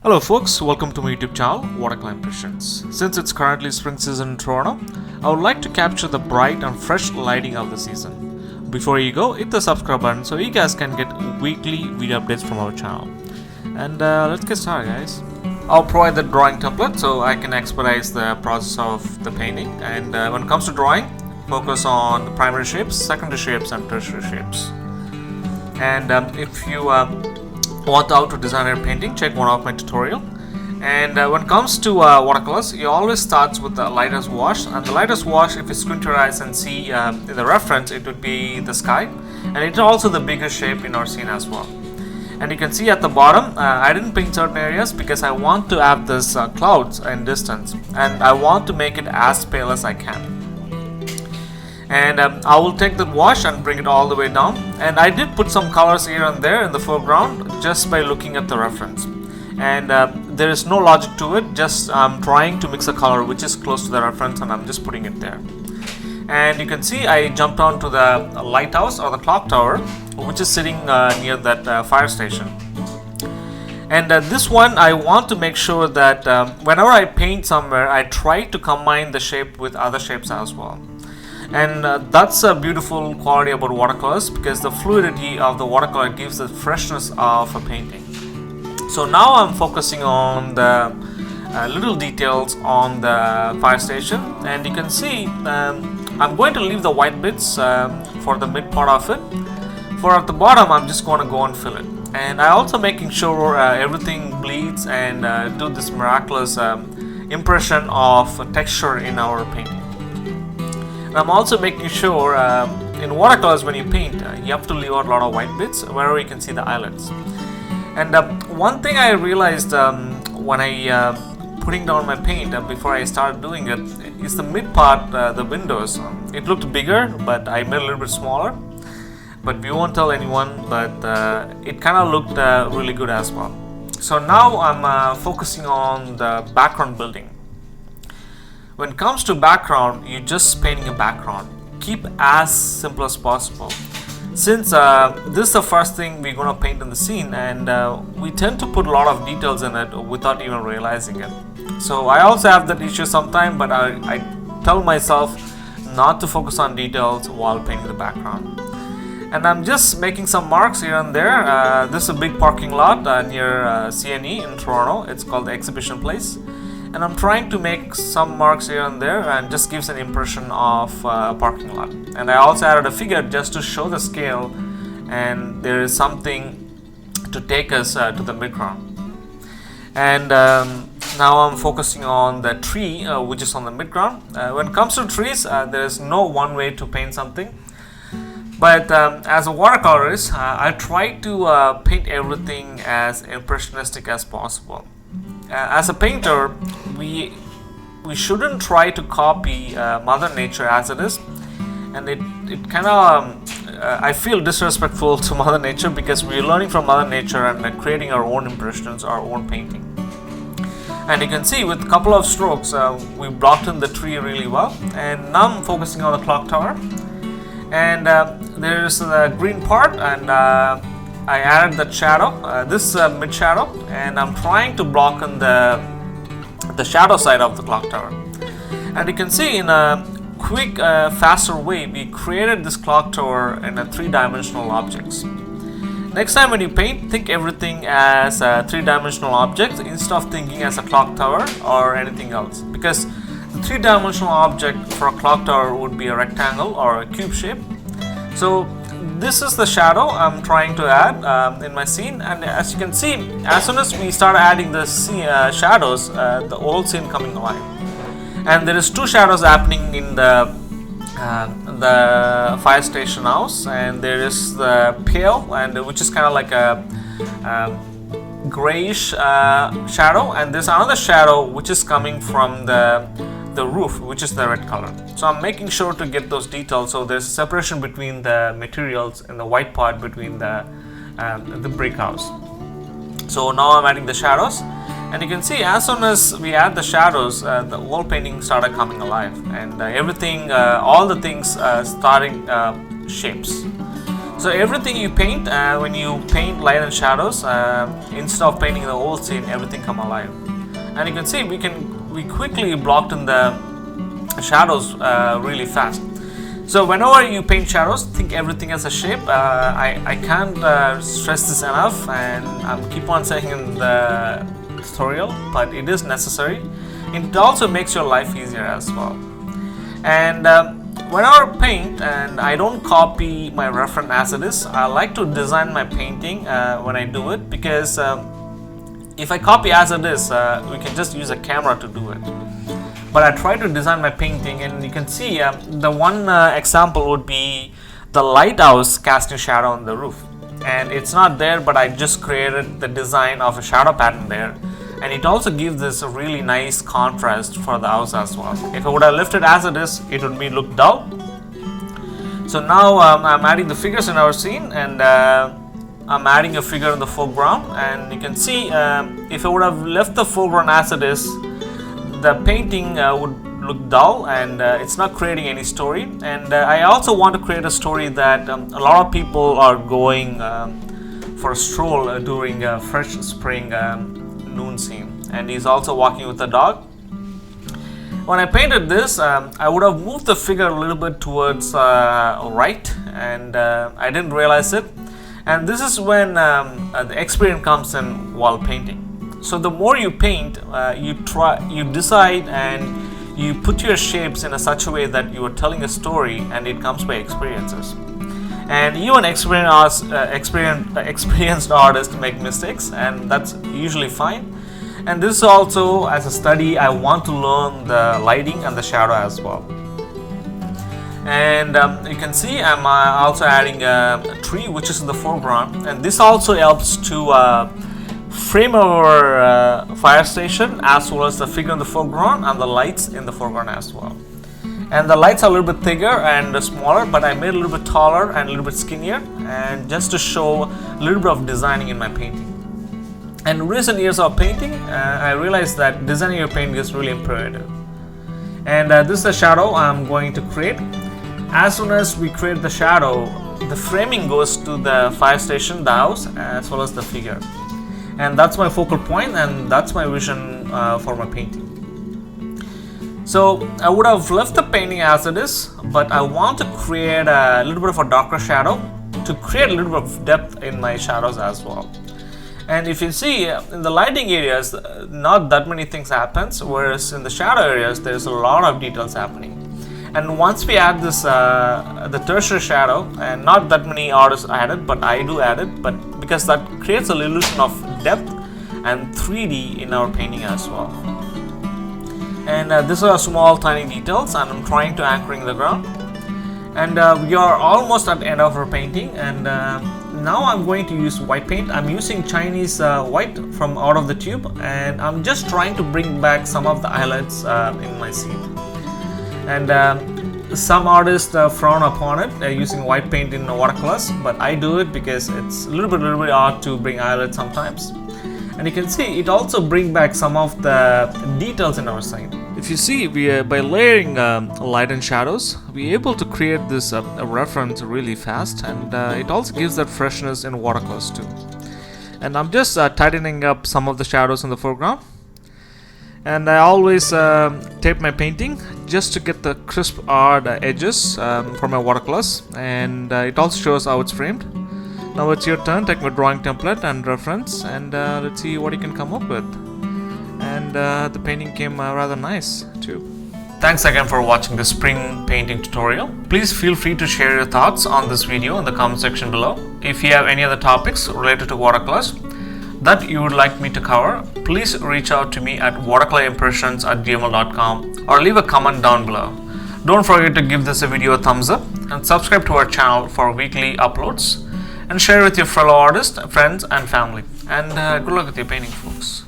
Hello folks, welcome to my YouTube channel, Watercolor Impressions. Since it's currently spring season in Toronto, I would like to capture the bright and fresh lighting of the season. Before you go, hit the subscribe button so you guys can get weekly video updates from our channel. And let's get started, guys. I'll provide the drawing template so I can expedite the process of the painting. And when it comes to drawing, focus on the primary shapes, secondary shapes and tertiary shapes. And if you want how to design your painting, check one of my tutorial. And when it comes to watercolors, you always starts with the lightest wash, and the lightest wash, if you squint your eyes and see in the reference, it would be the sky, and it's also the biggest shape in our scene as well. And you can see at the bottom, I didn't paint certain areas because I want to have this clouds in distance, and I want to make it as pale as I can. And I will take the wash and bring it all the way down, and I did put some colors here and there in the foreground just by looking at the reference, and there is no logic to it, just I'm trying to mix a color which is close to the reference and I'm just putting it there. And you can see I jumped on to the lighthouse or the clock tower which is sitting near that fire station. And this one I want to make sure that whenever I paint somewhere, I try to combine the shape with other shapes as well. And that's a beautiful quality about watercolors, because the fluidity of the watercolor gives the freshness of a painting. So now I'm focusing on the little details on the fire station, and you can see I'm going to leave the white bits for the mid part of it. For at the bottom, I'm just going to go and fill it. And I also making sure everything bleeds and do this miraculous impression of texture in our painting. And I'm also making sure in watercolors when you paint, you have to leave out a lot of white bits wherever you can see the eyelets. And one thing I realized when I putting down my paint before I started doing it is the mid part, the windows. It looked bigger, but I made it a little bit smaller. But we won't tell anyone, but it kind of looked really good as well. So now I'm focusing on the background building. When it comes to background, you're just painting a background. Keep as simple as possible. Since this is the first thing we're going to paint in the scene, and we tend to put a lot of details in it without even realizing it. So I also have that issue sometimes, but I tell myself not to focus on details while painting the background. And I'm just making some marks here and there. This is a big parking lot near CNE in Toronto. It's called the Exhibition Place. And I'm trying to make some marks here and there and just gives an impression of a parking lot. And I also added a figure just to show the scale, and there is something to take us to the midground. And now I'm focusing on the tree which is on the midground. When it comes to trees, there is no one way to paint something. But as a watercolorist, I try to paint everything as impressionistic as possible. As a painter, we shouldn't try to copy Mother Nature as it is, and it kind of I feel disrespectful to Mother Nature, because we're learning from Mother Nature and creating our own impressions, our own painting. And you can see with a couple of strokes we blocked in the tree really well. And now I'm focusing on the clock tower, and there's the green part, and I added the shadow, this mid shadow, and I'm trying to block in the shadow side of the clock tower. And you can see in a quick, faster way, we created this clock tower in a three-dimensional objects. Next time when you paint, think everything as a three-dimensional object instead of thinking as a clock tower or anything else, because the three-dimensional object for a clock tower would be a rectangle or a cube shape. So this is the shadow I'm trying to add in my scene, and as you can see, as soon as we start adding the shadows, the whole scene coming alive. And there is two shadows happening in the fire station house, and there is the pale, and which is kind of like a grayish shadow, and there's another shadow which is coming from the roof, which is the red color. So I'm making sure to get those details, so there's a separation between the materials and the white part between the brick house. So now I'm adding the shadows, and you can see as soon as we add the shadows, the whole painting started coming alive, and everything, all the things starting shapes. So everything you paint, when you paint light and shadows, instead of painting the whole scene, everything come alive. And you can see we quickly blocked in the shadows really fast. So whenever you paint shadows, think everything as a shape. I can't stress this enough, and I'm keep on saying in the tutorial, but it is necessary. It also makes your life easier as well. And whenever I paint, and I don't copy my reference as it is, I like to design my painting when I do it, because if I copy as it is, we can just use a camera to do it. But I try to design my painting, and you can see the one example would be the lighthouse casting shadow on the roof. And it's not there, but I just created the design of a shadow pattern there. And it also gives this a really nice contrast for the house as well. If I would have left it as it is, it would be look dull. So now I'm adding the figures in our scene, and I'm adding a figure in the foreground. And you can see if I would have left the foreground as it is, the painting would look dull, and it's not creating any story. And I also want to create a story that a lot of people are going for a stroll during a fresh spring noon scene, and he's also walking with a dog. When I painted this, I would have moved the figure a little bit towards right, and I didn't realize it. And this is when the experience comes in while painting. So the more you paint, you decide, and you put your shapes in such a way that you are telling a story, and it comes by experiences. And even experienced artists make mistakes, and that's usually fine. And this also, as a study, I want to learn the lighting and the shadow as well. And you can see I'm also adding a tree which is in the foreground, and this also helps to frame our fire station, as well as the figure in the foreground and the lights in the foreground as well. And the lights are a little bit thicker and smaller, but I made a little bit taller and a little bit skinnier, and just to show a little bit of designing in my painting. And in recent years of painting, I realized that designing your painting is really imperative. And this is the shadow I'm going to create. As soon as we create the shadow, the framing goes to the fire station, the house, as well as the figure. And that's my focal point, and that's my vision for my painting. So I would have left the painting as it is, but I want to create a little bit of a darker shadow to create a little bit of depth in my shadows as well. And if you see in the lighting areas, not that many things happens, whereas in the shadow areas there's a lot of details happening. And once we add this the tertiary shadow, and not that many artists add it, but I do add it, but because that creates an illusion of depth and 3D in our painting as well. And these are small tiny details, and I'm trying to anchoring the ground. And we are almost at the end of our painting, and now I'm going to use white paint. I'm using Chinese white from out of the tube, and I'm just trying to bring back some of the highlights in my scene. And some artists frown upon it using white paint in watercolors, but I do it because it's a little bit hard to bring highlights sometimes. And you can see it also brings back some of the details in our scene. If you see, by layering light and shadows, we're able to create this a reference really fast, and it also gives that freshness in watercolors too. And I'm just tightening up some of the shadows in the foreground. And I always tape my painting just to get the crisp hard edges for my watercolors, and it also shows how it's framed. Now it's your turn. Take my drawing template and reference, and let's see what you can come up with. And the painting came rather nice too. Thanks again for watching the spring painting tutorial. Please feel free to share your thoughts on this video in the comment section below. If you have any other topics related to watercolors that you would like me to cover, please reach out to me at watercolorimpressions@gmail.com or leave a comment down below. Don't forget to give this video a thumbs up and subscribe to our channel for weekly uploads, and share with your fellow artists, friends and family. And good luck with your painting, folks.